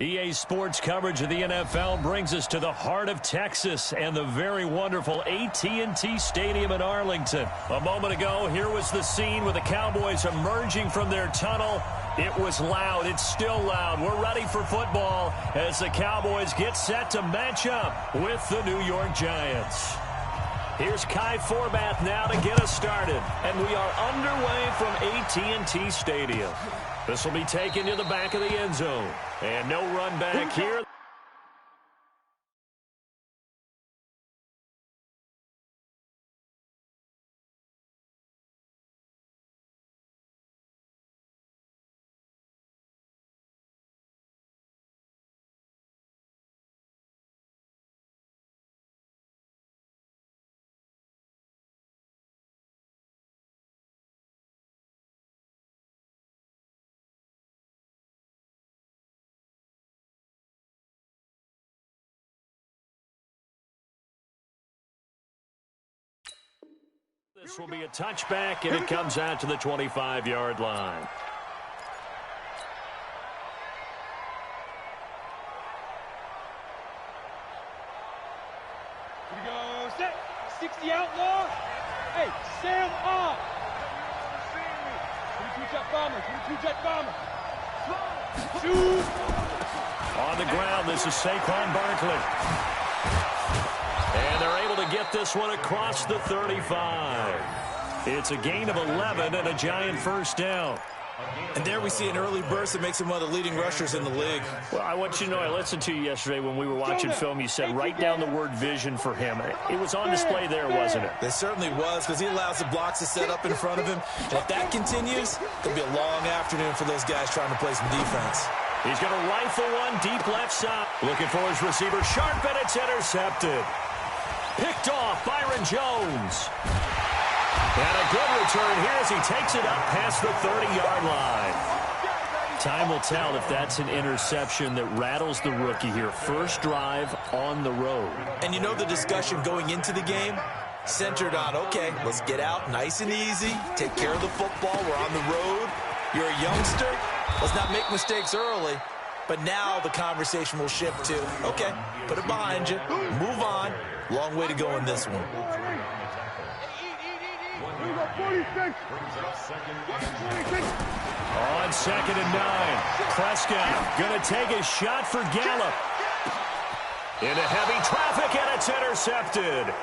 EA Sports coverage of the NFL brings us to the heart of Texas and the very wonderful AT&T Stadium in Arlington. A moment ago, here was the scene with the Cowboys emerging from their tunnel. It was loud. It's still loud. We're ready for football as the Cowboys get set to match up with the New York Giants. Here's Kai Forbath now to get us started. And we are underway from AT&T Stadium. This will be taken to the back of the end zone. And no run back here. This will be a touchback, and it comes out to the 25-yard line. Here we go, set, 60 outlaw. Hey, Sam off. 22-jet bomber, 22-jet bomber. Shoot. On the ground, this is Saquon Barkley. And they're able to get this one across the 35. It's a gain of 11 and a Giant first down. And there we see an early burst that makes him one of the leading rushers in the league. Well, I want you to know, I listened to you yesterday when we were watching film. You said write down the word vision for him. It was on display there, wasn't it? It certainly was, because he allows the blocks to set up in front of him. And if that continues, it'll be a long afternoon for those guys trying to play some defense. He's going to rifle one deep left side. Looking for his receiver, sharp, and it's intercepted. Picked off, Byron Jones. And a good return here as he takes it up past the 30-yard line. Time will tell if that's an interception that rattles the rookie here. First drive on the road. And you know the discussion going into the game? Centered on, okay, let's get out nice and easy, take care of the football, we're on the road. You're a youngster, let's not make mistakes early. But now the conversation will shift to, okay, put it behind you, move on. Long way to go in this one. On 2nd and 9, Prescott going to take a shot for Gallup. Into heavy traffic, and it's intercepted.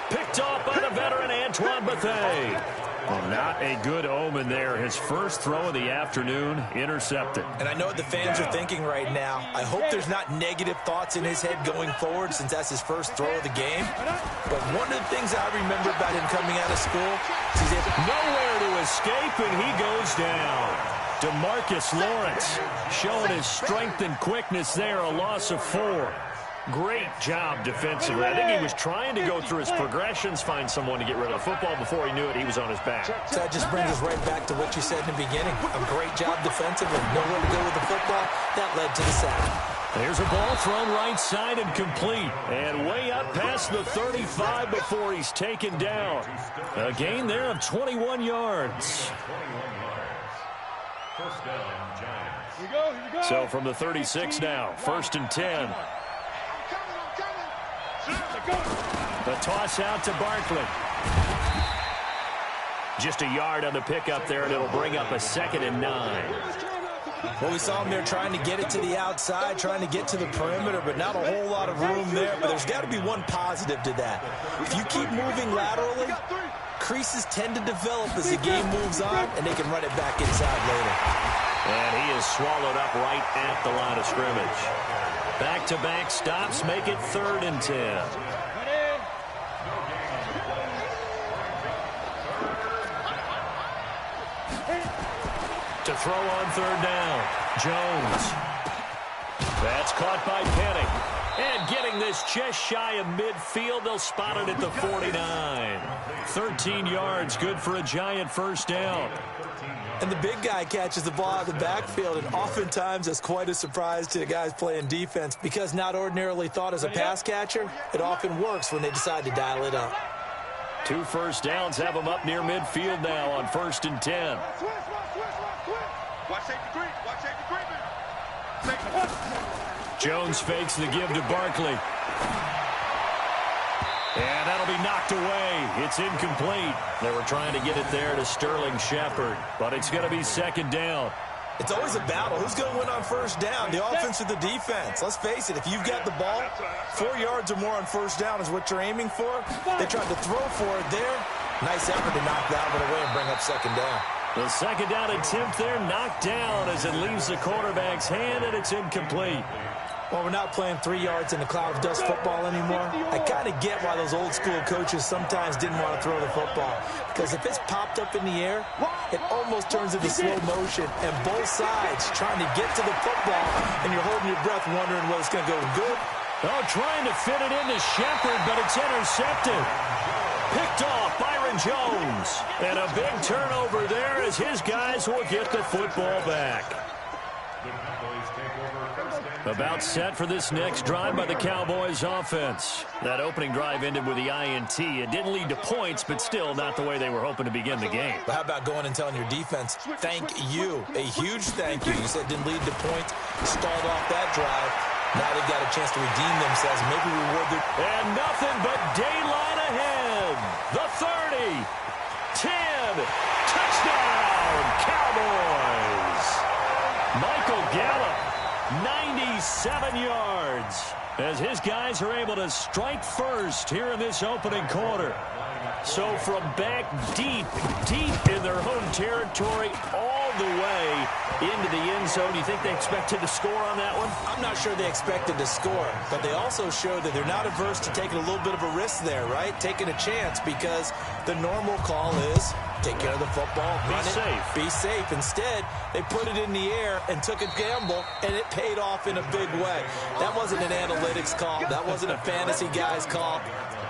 Picked off by the veteran Antoine Bethea. Well, not a good omen there. His first throw of the afternoon, intercepted. And I know what the fans are thinking right now. I hope there's not negative thoughts in his head going forward since that's his first throw of the game. But one of the things I remember about him coming out of school is he's nowhere to escape, and he goes down. DeMarcus Lawrence showing his strength and quickness there, a loss of 4. Great job defensively. I think he was trying to go through his progressions, find someone to get rid of the football. Before he knew it, he was on his back. So that just brings us right back to what you said in the beginning. A great job defensively. Nowhere to go with the football. That led to the sack. There's a ball thrown right side and complete. And way up past the 35 before he's taken down. A gain there of 21 yards. First down, Giants. Here we go. So from the 36 now, 1st and 10. The toss out to Barkley. Just a yard on the pickup there, and it'll bring up a 2nd and 9. Well, we saw him there trying to get it to the outside, trying to get to the perimeter, but not a whole lot of room there. But there's got to be one positive to that. If you keep moving laterally, creases tend to develop as the game moves on, and they can run it back inside later. And he is swallowed up right at the line of scrimmage. Back-to-back stops make it 3rd and 10. To throw on 3rd down, Jones. That's caught by Penny. And getting this just shy of midfield, they'll spot it at the 49. 13 yards, good for a Giant first down. And the big guy catches the ball out of the backfield, and oftentimes it's quite a surprise to the guys playing defense because not ordinarily thought as a pass catcher, it often works when they decide to dial it up. 2 first downs have them up near midfield now on 1st and 10. Jones fakes the give to Barkley. And that'll be knocked away. It's incomplete. They were trying to get it there to Sterling Shepard, but it's going to be second down. It's always a battle. Who's going to win on first down, the offense or the defense? Let's face it, if you've got the ball, 4 yards or more on first down is what you're aiming for. They tried to throw for it there. Nice effort to knock that one away and bring up second down. The second down attempt there knocked down as it leaves the quarterback's hand, and it's incomplete. Well, we're not playing 3 yards in the cloud of dust football anymore. I kind of get why those old school coaches sometimes didn't want to throw the football. Because if it's popped up in the air, it almost turns into slow motion. And both sides trying to get to the football, and you're holding your breath wondering whether it's going to go good. Oh, trying to fit it into Shepard, but it's intercepted. Picked off Byron Jones. And a big turnover there as his guys will get the football back. About set for this next drive by the Cowboys offense. That opening drive ended with the INT. It didn't lead to points, but still not the way they were hoping to begin the game. But how about going and telling your defense, thank you, a huge thank you. You said didn't lead to points, stalled off that drive. Now they've got a chance to redeem themselves, maybe reward their... And nothing but daylight ahead. The 30, 10, touchdown, Cowboys. Michael Gallup, 97 yards, as his guys are able to strike first here in this opening quarter. So from back deep in their home territory, all the way into the end zone. Do you think they expected to score on that one? I'm not sure they expected to score, but they also showed that they're not averse to taking a little bit of a risk there, right? Taking a chance, because the normal call is take care of the football, run it, be safe. Instead, they put it in the air and took a gamble, and it paid off in a big way. That wasn't an analytics call. That wasn't a fantasy guy's call.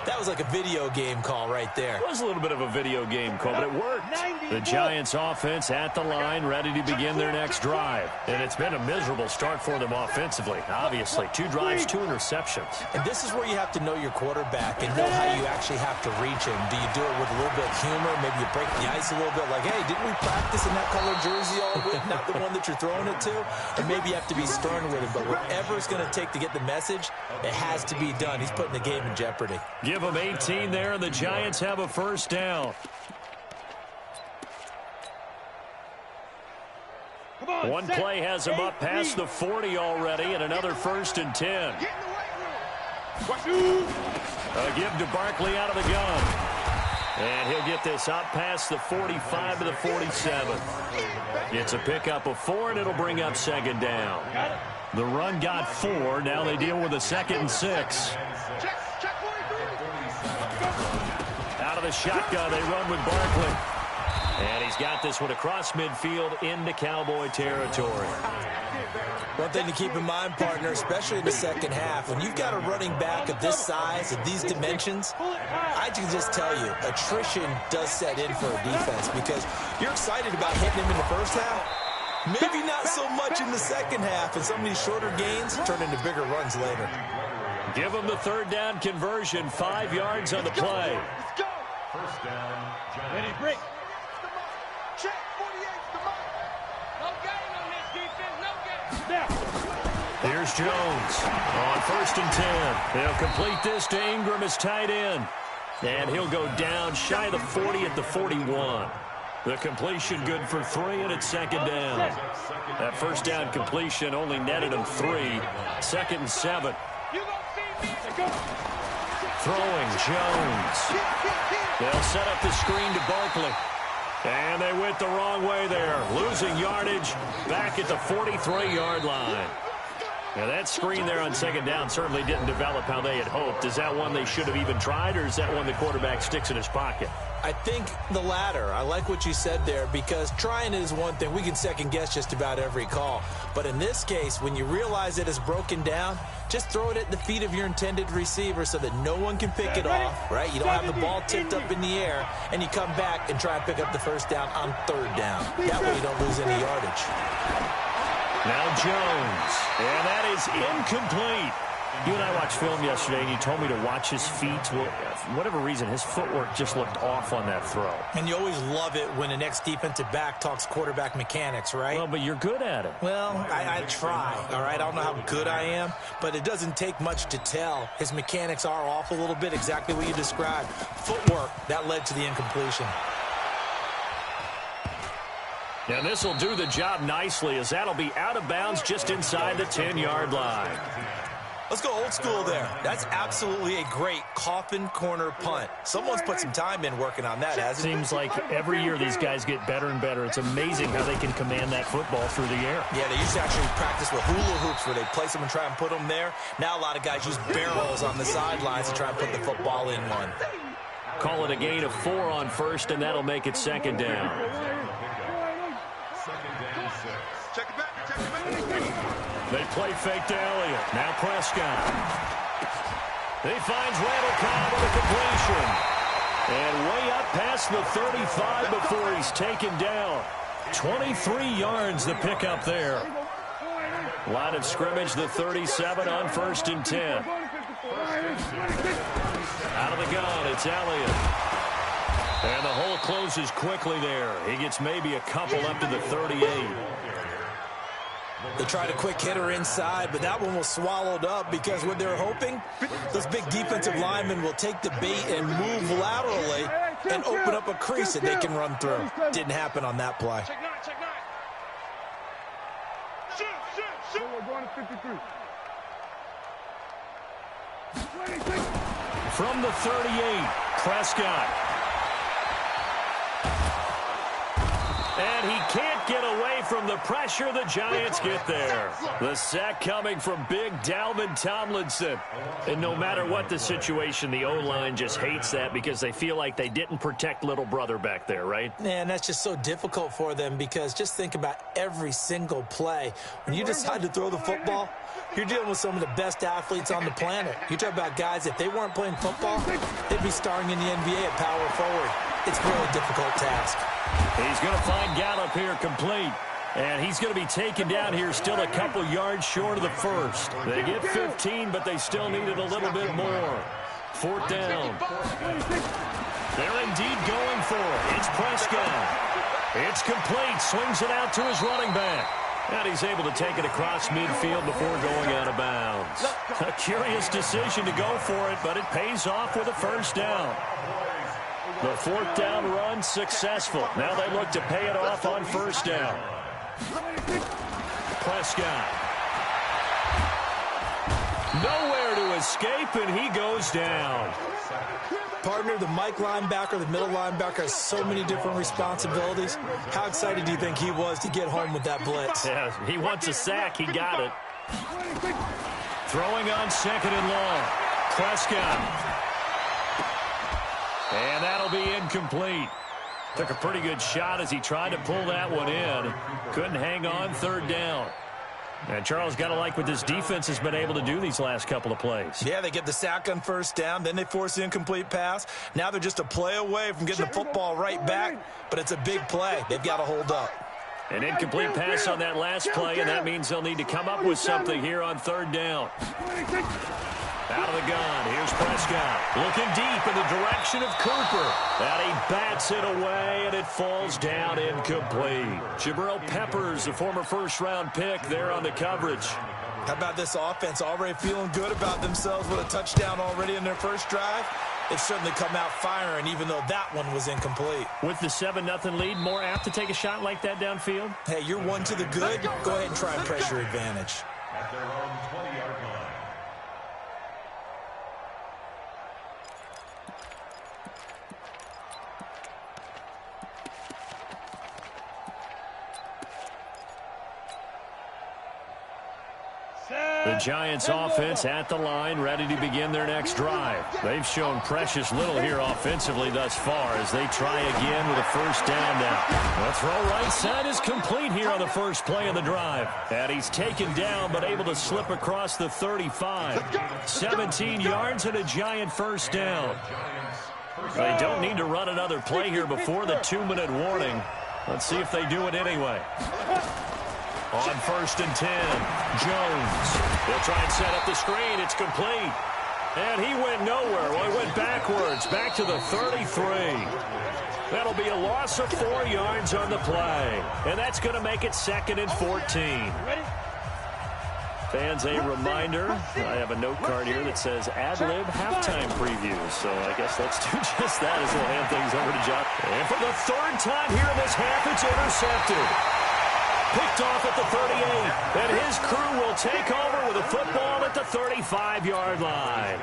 That was like a video game call right there. It was a little bit of a video game call, but it worked. The Giants offense at the line, ready to begin their next drive. And it's been a miserable start for them offensively, obviously. 2 drives, 2 interceptions. And this is where you have to know your quarterback and know how you actually have to reach him. Do you do it with a little bit of humor? Maybe you break the ice a little bit, like, hey, didn't we practice in that color jersey all week? Not the one that you're throwing it to. And maybe you have to be stern with him. But whatever it's going to take to get the message, it has to be done. He's putting the game in jeopardy. Give them 18 there, and the Giants have a first down. One play has them up past the 40 already, and another 1st and 10. A give to Barkley out of the gun. And he'll get this up past the 45 to the 47. It's a pickup of 4, and it'll bring up second down. The run got 4. Now they deal with a 2nd and 6. Out of the shotgun, they run with Barkley. And he's got this one across midfield into Cowboy territory. One thing to keep in mind, partner, especially in the second half, when you've got a running back of this size, of these dimensions, I can just tell you, attrition does set in for a defense, because you're excited about hitting him in the first half. Maybe not so much in the second half, and some of these shorter gains turn into bigger runs later. Give them the 3rd down conversion, 5 yards on the play. First down. Ready, break. Check, 48's the mark. No gain on this defense, no gain. Now. Here's Jones on 1st and 10. He'll complete this to Ingram as tight end. And he'll go down shy of the 40 at the 41. The completion good for 3, and it's second down. That first down completion only netted him 3. 2nd and 7. Throwing Jones. They'll set up the screen to Barkley. And they went the wrong way there. Losing yardage back at the 43-yard line. Now that screen there on second down certainly didn't develop how they had hoped. Is that one they should have even tried, or is that one the quarterback sticks in his pocket? I think the latter. I like what you said there, because trying is one thing. We can second guess just about every call. But in this case, when you realize it is broken down, just throw it at the feet of your intended receiver so that no one can pick it off, right? You don't have the ball tipped up in the air, and you come back and try and pick up the first down on 3rd down. That way you don't lose any yardage. Now Jones, and that is incomplete. You and I watched film yesterday, and you told me to watch his feet. Well, for whatever reason, his footwork just looked off on that throw. And you always love it when the next defensive back talks quarterback mechanics, right? Well, but you're good at it. Well, I try, all right? I don't know how good I am, but it doesn't take much to tell. His mechanics are off a little bit, exactly what you described. Footwork, that led to the incompletion. And this will do the job nicely, as that'll be out of bounds just inside the 10-yard line. Let's go old school there. That's absolutely a great coffin corner punt. Someone's put some time in working on that, hasn't it? Seems like every year these guys get better and better. It's amazing how they can command that football through the air. Yeah, they used to actually practice with hula hoops where they place them and try and put them there. Now a lot of guys use barrels on the sidelines to try and put the football in one. Call it a gain of 4 on first, and that'll make it second down. Check it back. Check it back. They play fake to Elliott. Now Prescott. He finds Randall Cobb with a completion. And way up past the 35 before he's taken down. 23 yards the pickup there. Line of scrimmage, the 37 on 1st and 10. Out of the gun, it's Elliott. And the hole closes quickly there. He gets maybe a couple up to the 38. They tried a quick hitter inside, but that one was swallowed up because what they're hoping, those big defensive linemen will take the bait and move laterally and open up a crease that they can run through. Didn't happen on that play. Check 9, check 9. Shoot. We're going to 53. From the 38, Prescott. And he can't get away from the pressure. The Giants get there. The sack coming from big Dalvin Tomlinson. And no matter what the situation, the O-line just hates that because they feel like they didn't protect little brother back there, right? Man, that's just so difficult for them because just think about every single play. When you decide to throw the football, you're dealing with some of the best athletes on the planet. You talk about guys, if they weren't playing football, they'd be starring in the NBA at power forward. It's a really difficult task. He's going to find Gallup here complete. And he's going to be taken down here still a couple yards short of the first. They get 15, but they still needed a little bit more. 4th down. They're indeed going for it. It's Prescott. It's complete. Swings it out to his running back. And he's able to take it across midfield before going out of bounds. A curious decision to go for it, but it pays off with a 1st down. The 4th down run successful. Now they look to pay it off on 1st down. Prescott. Nowhere to escape, and he goes down. Partner, the Mike linebacker, the middle linebacker has so many different responsibilities. How excited do you think he was to get home with that blitz? Yeah, he wants a sack. He got it. Throwing on 2nd and long. Prescott. And that'll be incomplete. Took a pretty good shot as he tried to pull that one in. Couldn't hang on. 3rd down. And Charles, got to like what this defense has been able to do these last couple of plays. Yeah, they get the sack on 1st down. Then they force the incomplete pass. Now they're just a play away from getting the football right back. But it's a big play. They've got to hold up. An incomplete pass on that last play, and that means they'll need to come up with something here on 3rd down. Out of the gun, here's Prescott. Looking deep in the direction of Cooper. And he bats it away, and it falls down incomplete. Jabril Peppers, the former 1st-round pick, there on the coverage. How about this offense already feeling good about themselves with a touchdown already in their first drive? They've certainly come out firing, even though that one was incomplete. With the 7-0 lead, more apt to take a shot like that downfield? Hey, you're 1 to the good. Go ahead and try and press your advantage. At their own 20-yard line. The Giants offense at the line, ready to begin their next drive. They've shown precious little here offensively thus far as they try again with a 1st down now. The throw right side is complete here on the first play of the drive. And he's taken down but able to slip across the 35. 17 yards and a Giant 1st down. They don't need to run another play here before the 2-minute warning. Let's see if they do it anyway. On 1st and 10, Jones. He'll try and set up the screen. It's complete. And he went nowhere. Well, he went backwards, back to the 33. That'll be a loss of 4 yards on the play. And that's going to make it 2nd and 14. Fans, a reminder, I have a note card here that says ad-lib halftime previews. So I guess let's do just that as we'll hand things over to John. And for the 3rd time here in this half, it's intercepted. Picked off at the 38. And his crew will take over with a football at the 35-yard line.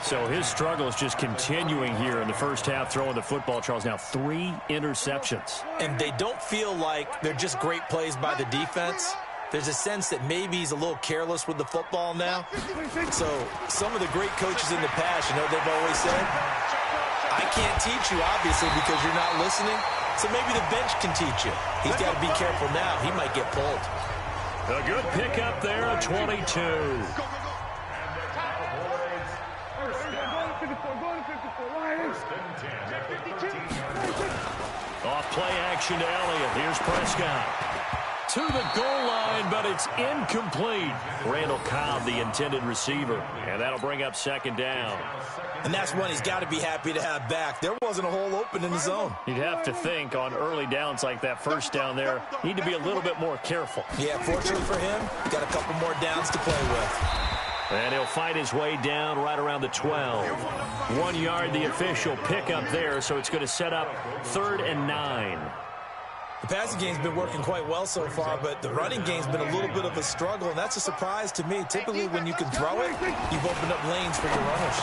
So his struggle is just continuing here in the first half, throwing the football, Charles. Now 3 interceptions. And they don't feel like they're just great plays by the defense. There's a sense that maybe he's a little careless with the football now. So some of the great coaches in the past, you know, they've always said, I can't teach you, obviously, because you're not listening. So maybe the bench can teach you. He's got to be careful now. He might get pulled. A good pickup there at 22. Off play action to Elliott. Here's Prescott. To the goal line, but it's incomplete. Randall Cobb, the intended receiver. And that'll bring up 2nd down. And that's one he's got to be happy to have back. There wasn't a hole open in the zone. You'd have to think on early downs like that, 1st down there, need to be a little bit more careful. Yeah, fortunately for him, got a couple more downs to play with. And he'll fight his way down right around the 12. 1 yard, the official pickup there, so it's going to set up 3rd and 9. The passing game's been working quite well so far, but the running game's been a little bit of a struggle, and that's a surprise to me. Typically, when you can throw it, you've opened up lanes for your runners.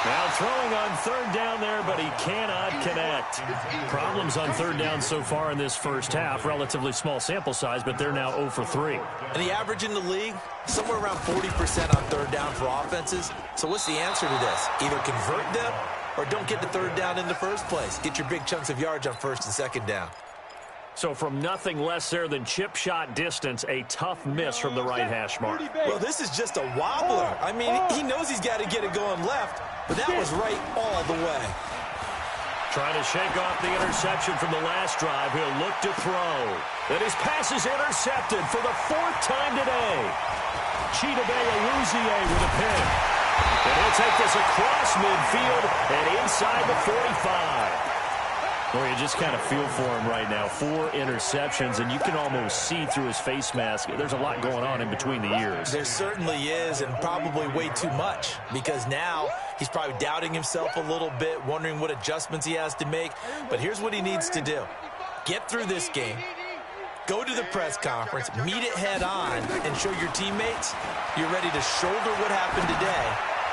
Now throwing on 3rd down there, but he cannot connect. Problems on 3rd down so far in this first half. Relatively small sample size, but they're now 0 for 3. And the average in the league, somewhere around 40% on 3rd down for offenses. So what's the answer to this? Either convert them or don't get the 3rd down in the first place. Get your big chunks of yards on 1st and 2nd down. So from nothing less there than chip shot distance, a tough miss from the right hash mark. Well, this is just a wobbler. I mean, he knows he's got to get it going left, but that was right all the way. Trying to shake off the interception from the last drive. He'll look to throw. And his pass is intercepted for the 4th time today. Chidobe Awuzie with a pick. And he'll take this across midfield and inside the 45. Well, you just kind of feel for him right now. 4 interceptions, and you can almost see through his face mask. There's a lot going on in between the ears. There certainly is, and probably way too much, because now he's probably doubting himself a little bit, wondering what adjustments he has to make. But here's what he needs to do. Get through this game, go to the press conference, meet it head on, and show your teammates you're ready to shoulder what happened today,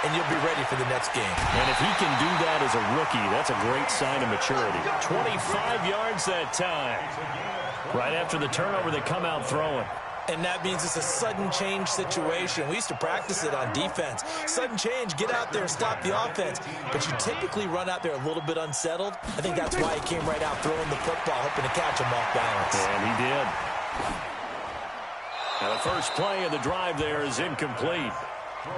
and you'll be ready for the next game. And if he can do that as a rookie, that's a great sign of maturity. 25 yards that time. Right after the turnover, they come out throwing. And that means it's a sudden change situation. We used to practice it on defense. Sudden change, get out there, stop the offense. But you typically run out there a little bit unsettled. I think that's why he came right out throwing the football, hoping to catch him off balance. And he did. Now the first play of the drive there is incomplete.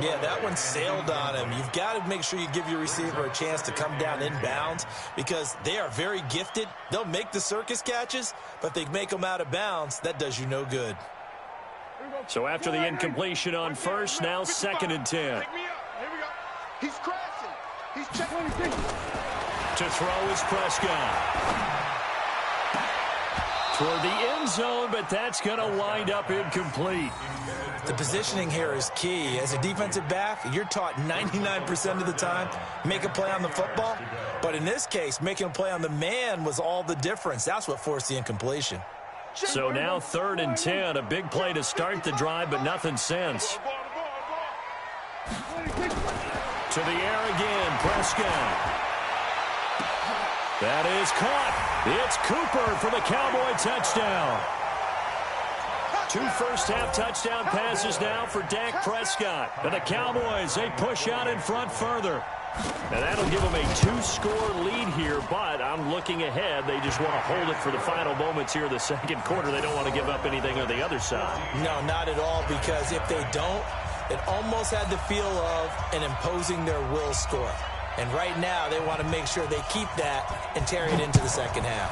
Yeah, that one sailed on him. You've got to make sure you give your receiver a chance to come down inbounds because they are very gifted. They'll make the circus catches, but if they make them out of bounds, that does you no good. So after the incompletion on 1st, now 2nd and 10. Here we go. He's crashing. He's checking. To throw is Prescott. Toward the end zone, but that's going to wind up incomplete. The positioning here is key. As a defensive back, you're taught 99% of the time, make a play on the football. But in this case, making a play on the man was all the difference. That's what forced the incompletion. So now 3rd and 10, a big play to start the drive, but nothing since. To the air again, Prescott. That is caught. It's Cooper for the Cowboy touchdown. 2 first-half touchdown passes now for Dak Prescott. And the Cowboys, they push out in front further. And that'll give them a 2-score lead here, but I'm looking ahead. They just want to hold it for the final moments here of the 2nd quarter. They don't want to give up anything on the other side. No, not at all, because if they don't, it almost had the feel of an imposing their will score. And right now, they want to make sure they keep that and carry it into the 2nd half.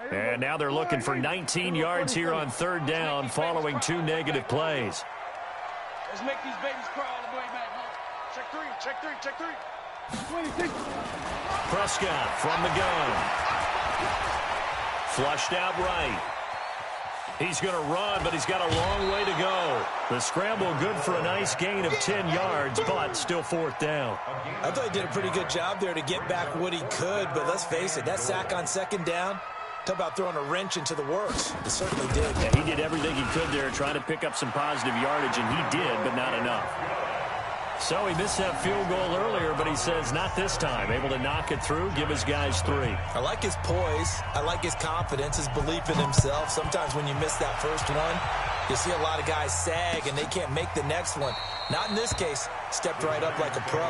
And now they're looking for 19 yards here on third down following 2 negative plays. Let's make these babies cry all the way back home. Check three, check three, check three. Prescott from the gun. Flushed out right. He's going to run, but he's got a long way to go. The scramble good for a nice gain of 10 yards, but still fourth down. I thought he did a pretty good job there to get back what he could, but let's face it, that sack on second down, talk about throwing a wrench into the works. It certainly did. Yeah, he did everything he could there trying to pick up some positive yardage, and he did, but not enough. So he missed that field goal earlier, but he says not this time. Able to knock it through, give his guys 3. I like his poise. I like his confidence, his belief in himself. Sometimes when you miss that first one, you see a lot of guys sag, and they can't make the next one. Not in this case. Stepped right up like a pro.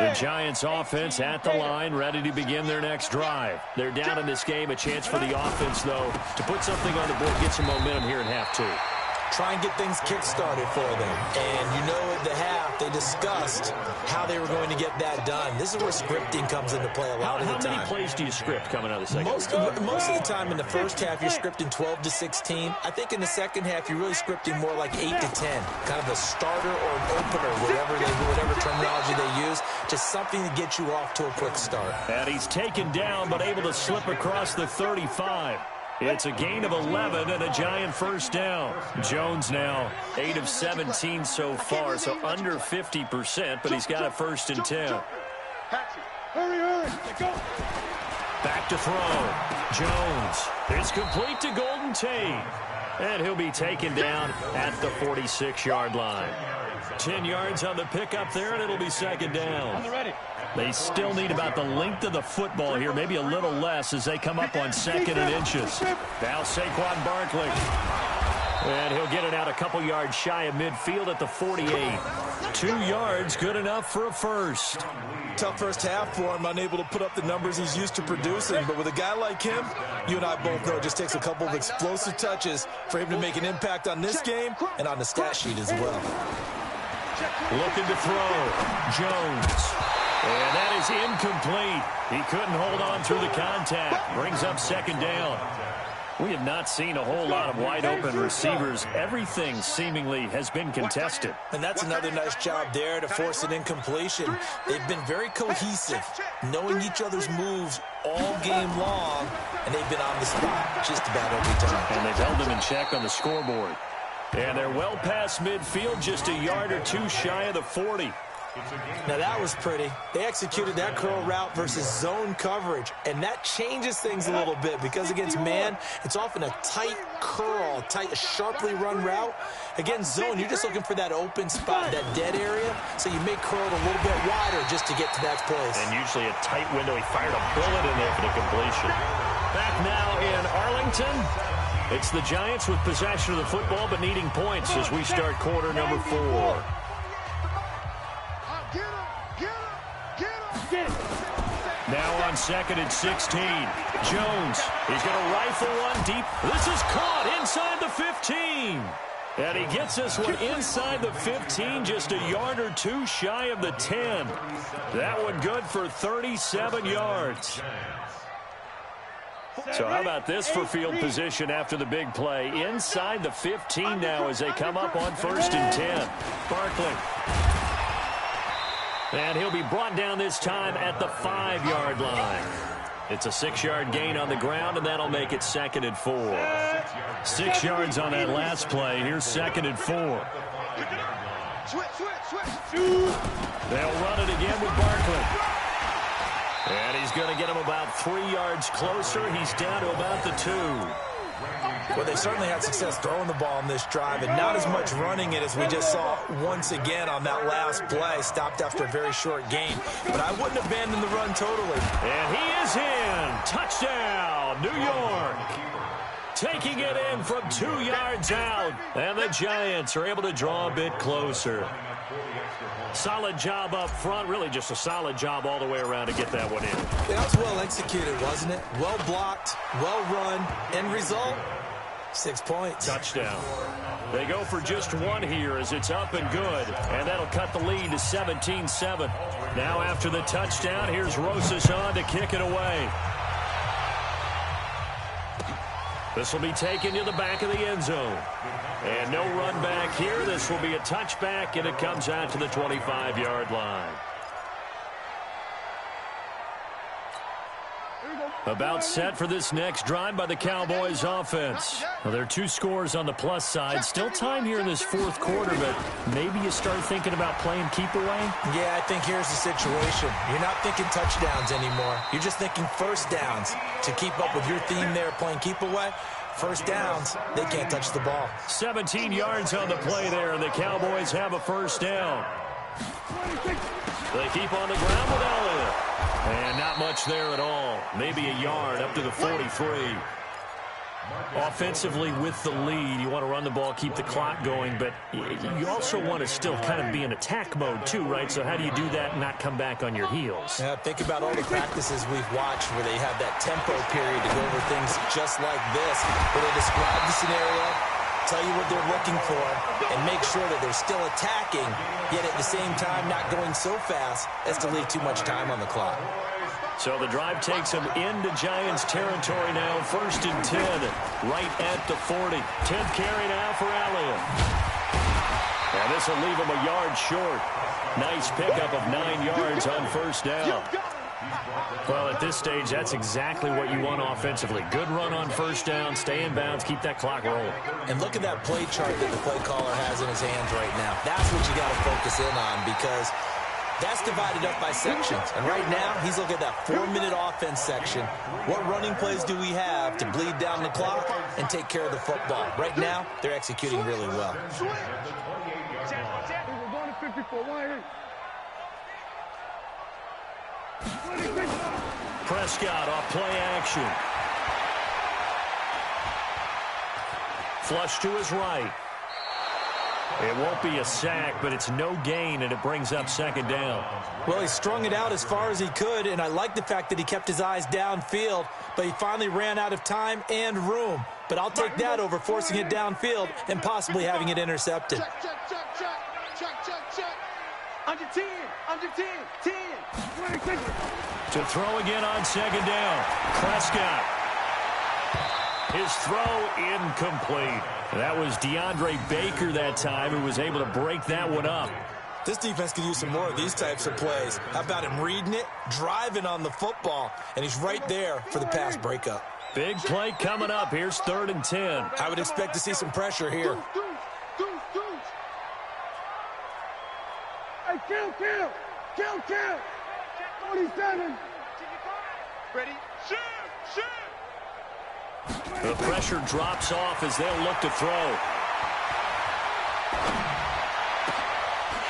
The Giants offense at the line, ready to begin their next drive. They're down in this game. A chance for the offense, though, to put something on the board, get some momentum here in half 2. Try and get things kick-started for them. And you know at the half, they discussed how they were going to get that done. This is where scripting comes into play a lot of the time. How many plays do you script coming out of the second? Most of the time in the first half, you're scripting 12 to 16. I think in the second half, you're really scripting more like 8 to 10. Kind of a starter or an opener, whatever terminology they use. Just something to get you off to a quick start. And he's taken down, but able to slip across the 35. It's a gain of 11 and a Giant first down. Jones now 8 of 17 so far, so under 50%, but he's got a 1st and 10. Hurry, go. Back to throw. Jones. It's complete to Golden Tate. And he'll be taken down at the 46-yard line. 10 yards on the pickup there, and it'll be second down. On the ready. They still need about the length of the football here, maybe a little less as they come up on 2nd and inches. Now Saquon Barkley. And he'll get it out a couple yards shy of midfield at the 48. 2 yards, good enough for a first. Tough first half for him, unable to put up the numbers he's used to producing. But with a guy like him, you and I both know it just takes a couple of explosive touches for him to make an impact on this game and on the stat sheet as well. Looking to throw. Jones. And that is incomplete. He couldn't hold on through the contact. Brings up second down. We have not seen a whole lot of wide-open receivers. Everything seemingly has been contested. And that's another nice job there to force an incompletion. They've been very cohesive, knowing each other's moves all game long, and they've been on the spot just about every time. And they've held them in check on the scoreboard. And they're well past midfield, just a yard or two shy of the 40. Now that was pretty. They executed that curl route versus zone coverage, and that changes things a little bit because against man, it's often a tight curl, tight, sharply run route. Against zone, you're just looking for that open spot, that dead area, so you may curl it a little bit wider just to get to that place. And usually a tight window. He fired a bullet in there for the completion. Back now in Arlington. It's the Giants with possession of the football but needing points as we start quarter number 4. Now on 2nd and 16. Jones, he's going to rifle one deep. This is caught inside the 15. And he gets this one inside the 15, just a yard or two shy of the 10. That one good for 37 yards. So how about this for field position after the big play? Inside the 15 now as they come up on 1st and 10. Barkley. And he'll be brought down this time at the 5-yard line. It's a 6-yard gain on the ground, and that'll make it 2nd and 4. 6 yards on that last play. Here's 2nd and 4. They'll run it again with Barkley. And he's going to get him about 3 yards closer. He's down to about the 2. Well, they certainly had success throwing the ball in this drive and not as much running it as we just saw once again on that last play. Stopped after a very short gain. But I wouldn't abandon the run totally. And he is in. Touchdown, New York. Taking it in from 2 yards out. And the Giants are able to draw a bit closer. Solid job up front. Really just a solid job all the way around to get that one in. That was well executed, wasn't it? Well blocked, well run. End result, 6 points. Touchdown. They go for just one here as it's up and good. And that'll cut the lead to 17-7. Now after the touchdown, here's Rosas on to kick it away. This will be taken to the back of the end zone. And no run back here. This will be a touchback, and it comes out to the 25-yard line. About set for this next drive by the Cowboys offense. Well, there are 2 scores on the plus side. Still time here in this fourth quarter, but maybe you start thinking about playing keep away? Yeah, I think here's the situation. You're not thinking touchdowns anymore. You're just thinking first downs. To keep up with your theme there, playing keep away, first downs, they can't touch the ball. 17 yards on the play there, and the Cowboys have a first down. They keep on the ground with Elliott. And not much there at all. Maybe a yard up to the 43. Offensively with the lead, you want to run the ball, keep the clock going, but you also want to still kind of be in attack mode too, right? So how do you do that and not come back on your heels? Yeah, think about all the practices we've watched where they have that tempo period to go over things just like this, where they describe the scenario, tell you what they're looking for, and make sure that they're still attacking, yet at the same time not going so fast as to leave too much time on the clock. So the drive takes them into Giants territory now, 1st and 10, right at the 40. 10th carry now for Elliott. And this will leave him a yard short. Nice pickup of 9 yards on first down. Well, at this stage, that's exactly what you want offensively. Good run on first down, stay in bounds, keep that clock rolling. And look at that play chart that the play caller has in his hands right now. That's what you got to focus in on, because that's divided up by sections. And right now, he's looking at that 4-minute offense section. What running plays do we have to bleed down the clock and take care of the football? Right now, they're executing really well. Prescott off play action. Flush to his right. It won't be a sack, but it's no gain, and it brings up second down. Well, he strung it out as far as he could, and I like the fact that he kept his eyes downfield, but he finally ran out of time and room. But I'll take that over forcing it downfield and possibly having it intercepted. Under 10, under 10, 10. To throw again on second down. Prescott. His throw incomplete. That was DeAndre Baker that time who was able to break that one up. This defense could use some more of these types of plays. How about him reading it, driving on the football, and he's right there for the pass breakup. Big play coming up. Here's 3rd and 10. I would expect to see some pressure here. Hey, kill. 47. Ready? Shoot. The pressure drops off as they'll look to throw.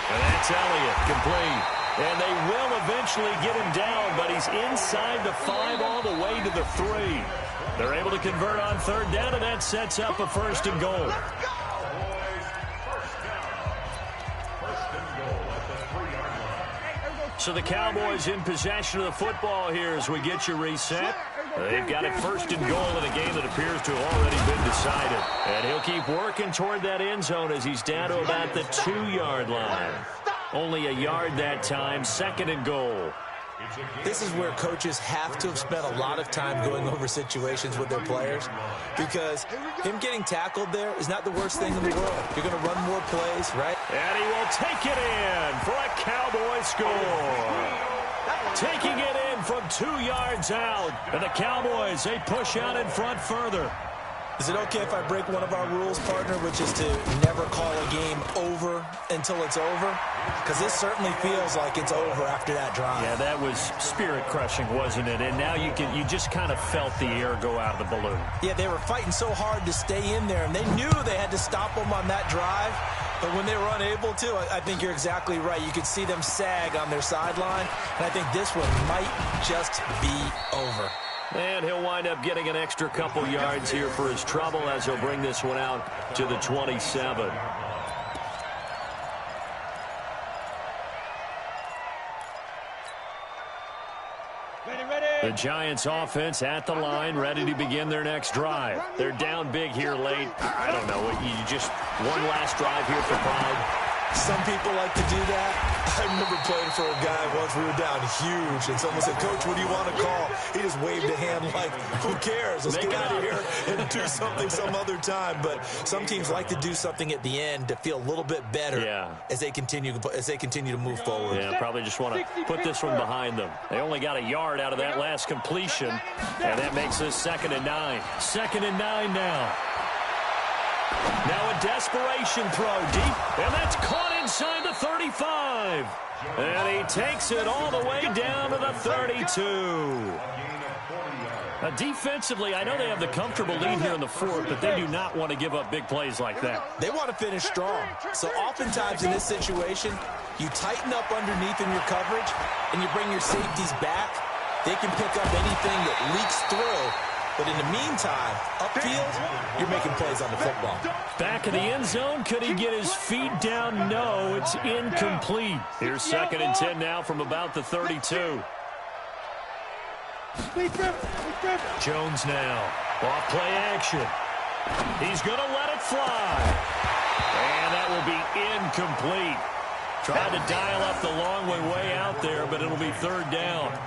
And that's Elliott, complete. And they will eventually get him down, but he's inside the 5 all the way to the 3. They're able to convert on 3rd down, and that sets up a 1st and goal. So the Cowboys in possession of the football here as we get you reset. They've got it 1st and goal in a game that appears to have already been decided. And he'll keep working toward that end zone as he's down to about the 2-yard line. Only a yard that time, 2nd and goal. This is where coaches have to have spent a lot of time going over situations with their players, because him getting tackled there is not the worst thing in the world. You're going to run more plays, right? And he will take it in for a Cowboy score. Taking it in from 2 yards out. And the Cowboys, they push out in front further. Is it okay if I break one of our rules, partner, which is to never call a game over until it's over? Because this certainly feels like it's over after that drive. Yeah, that was spirit-crushing, wasn't it? And now you just kind of felt the air go out of the balloon. Yeah, they were fighting so hard to stay in there, and they knew they had to stop them on that drive. But when they were unable to, I think you're exactly right. You could see them sag on their sideline, and I think this one might just be over. And he'll wind up getting an extra couple yards here for his trouble as he'll bring this one out to the 27. Ready. The Giants offense at the line, ready to begin their next drive. They're down big here late. I don't know. You just one last drive here for pride. Some people like to do that. I remember playing for a guy once. We were down huge, and someone said, "Coach, what do you want to call?" He just waved a hand like, "Who cares? Let's get out of here and do something some other time." But some teams like to do something at the end to feel a little bit better as they continue to move forward. Yeah, probably just want to put this one behind them. They only got a yard out of that last completion, and that makes this 2nd and 9. 2nd and 9 now. Now a desperation throw deep, and that's caught inside the 35. And he takes it all the way down to the 32. Defensively, I know they have the comfortable lead here in the 4th, but they do not want to give up big plays like that. They want to finish strong. So oftentimes in this situation, you tighten up underneath in your coverage, and you bring your safeties back. They can pick up anything that leaks through. But in the meantime, upfield, you're making plays on the football. Back in the end zone, could he get his feet down? No, it's incomplete. Here's 2nd and 10 now from about the 32. Jones now, off play action. He's going to let it fly. And that will be incomplete. Tried to dial up the long way out there, but it'll be 3rd down.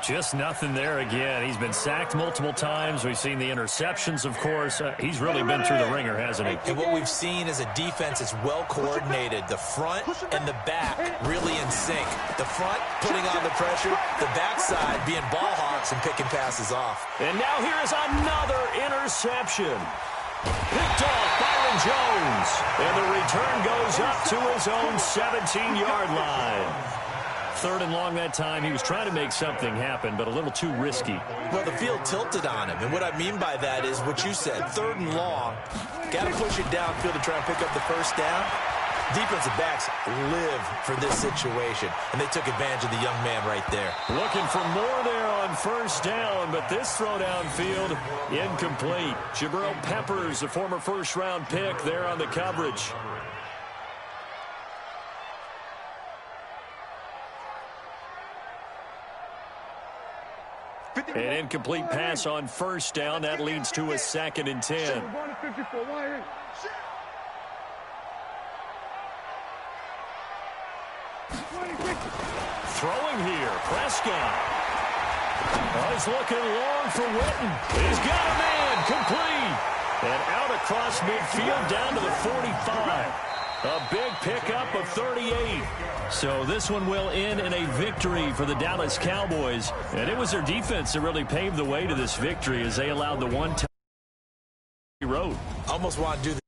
Just nothing there again. He's been sacked multiple times. We've seen the interceptions, of course. He's really been through the ringer, hasn't he? And what we've seen is a defense that's well coordinated. The front and the back really in sync. The front putting on the pressure. The backside being ball hawks and picking passes off. And now here is another interception. Picked off Byron Jones. And the return goes up to his own 17-yard line. 3rd and long that time. He was trying to make something happen, but a little too risky. Well, the field tilted on him, and what I mean by that is what you said, 3rd and long. Got to push it downfield to try and pick up the 1st down. Defensive backs live for this situation, and they took advantage of the young man right there. Looking for more there on 1st down, but this throw downfield, incomplete. Jabril Peppers, a former 1st-round pick, there on the coverage. An incomplete pass on 1st down. That leads to a 2nd and 10. Throwing here, Prescott. Oh, he's looking long for Witten. He's got a man, complete. And out across midfield down to the 45. A big pickup of 38. So this one will end in a victory for the Dallas Cowboys. And it was their defense that really paved the way to this victory as they allowed the one-time road. Almost want to do